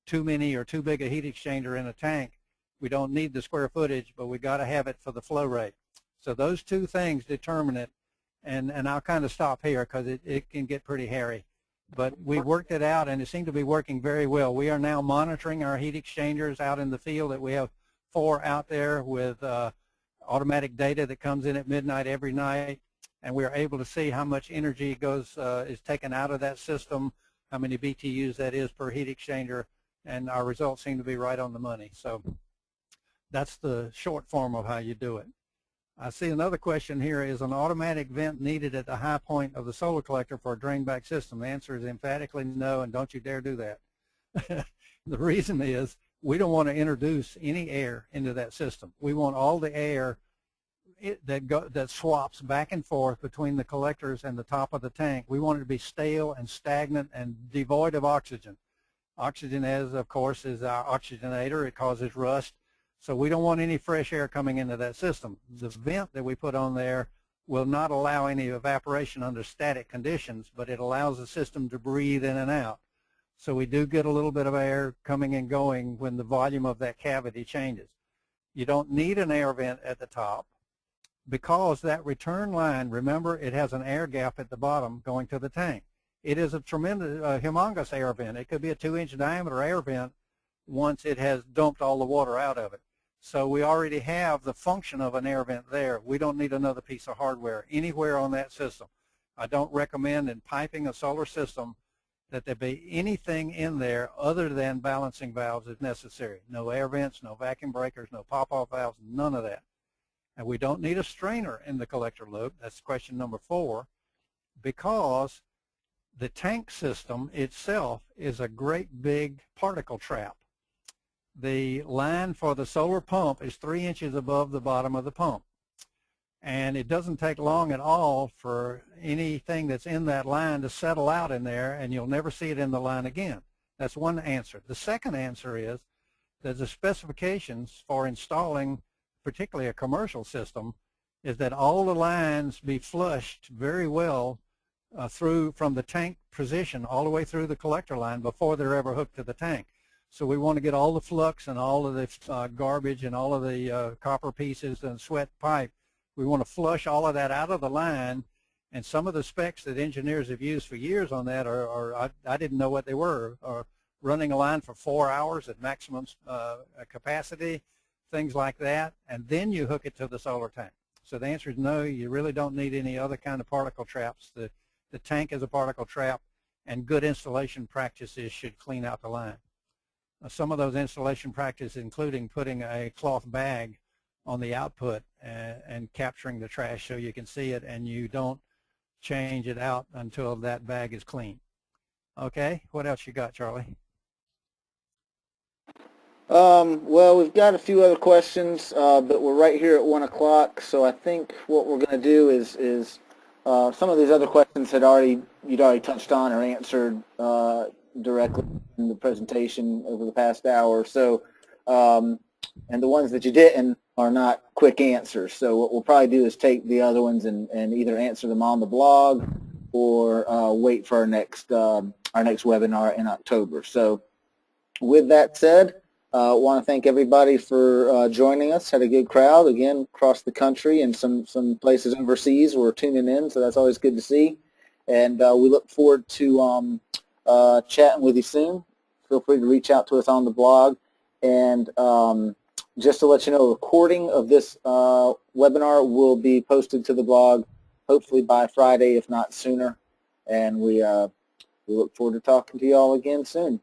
too many or too big a heat exchanger in a tank. We don't need the square footage, but we got to have it for the flow rate. So those two things determine it, and I'll kind of stop here because it can get pretty hairy. But we worked it out, and it seemed to be working very well. We are now monitoring our heat exchangers out in the field. That we have 4 out there with automatic data that comes in at midnight every night, and we are able to see how much energy is taken out of that system, how many BTUs that is per heat exchanger, and our results seem to be right on the money. So that's the short form of how you do it. I see another question here. Is an automatic vent needed at the high point of the solar collector for a drain back system? The answer is emphatically no, and don't you dare do that. The reason is we don't want to introduce any air into that system. We want all the air that swaps back and forth between the collectors and the top of the tank. We want it to be stale and stagnant and devoid of oxygen. Oxygen, of course, is our oxygenator. It causes rust. So we don't want any fresh air coming into that system. The vent that we put on there will not allow any evaporation under static conditions, but it allows the system to breathe in and out. So we do get a little bit of air coming and going when the volume of that cavity changes. You don't need an air vent at the top because that return line, remember, it has an air gap at the bottom going to the tank. It is a tremendous, humongous air vent. It could be a 2-inch diameter air vent once it has dumped all the water out of it. So we already have the function of an air vent there. We don't need another piece of hardware anywhere on that system. I don't recommend in piping a solar system that there be anything in there other than balancing valves if necessary. No air vents, no vacuum breakers, no pop-off valves, none of that. And we don't need a strainer in the collector loop. That's question number 4, because the tank system itself is a great big particle trap. The line for the solar pump is 3 inches above the bottom of the pump. And it doesn't take long at all for anything that's in that line to settle out in there, and you'll never see it in the line again. That's one answer. The second answer is that the specifications for installing, particularly a commercial system, is that all the lines be flushed very well through from the tank position all the way through the collector line before they're ever hooked to the tank. So we want to get all the flux and all of the garbage and all of the copper pieces and sweat pipe. We want to flush all of that out of the line, and some of the specs that engineers have used for years on that I didn't know what they were, or running a line for 4 hours at maximum capacity, things like that, and then you hook it to the solar tank. So the answer is no, you really don't need any other kind of particle traps. The tank is a particle trap, and good installation practices should clean out the line. Some of those installation practices including putting a cloth bag on the output and capturing the trash so you can see it, and you don't change it out until that bag is clean. Okay, what else you got, Charlie? Well, we've got a few other questions, but we're right here at 1 o'clock, so I think what we're going to do is some of these other questions you'd already touched on or answered directly in the presentation over the past hour or so, and the ones that you didn't are not quick answers. So what we'll probably do is take the other ones and either answer them on the blog or wait for our next webinar in October. So with that said, I want to thank everybody for joining us. Had a good crowd, again, across the country and some places overseas were tuning in, so that's always good to see. And we look forward to chatting with you soon. Feel free to reach out to us on the blog. And just to let you know, a recording of this webinar will be posted to the blog hopefully by Friday, if not sooner. And we look forward to talking to you all again soon.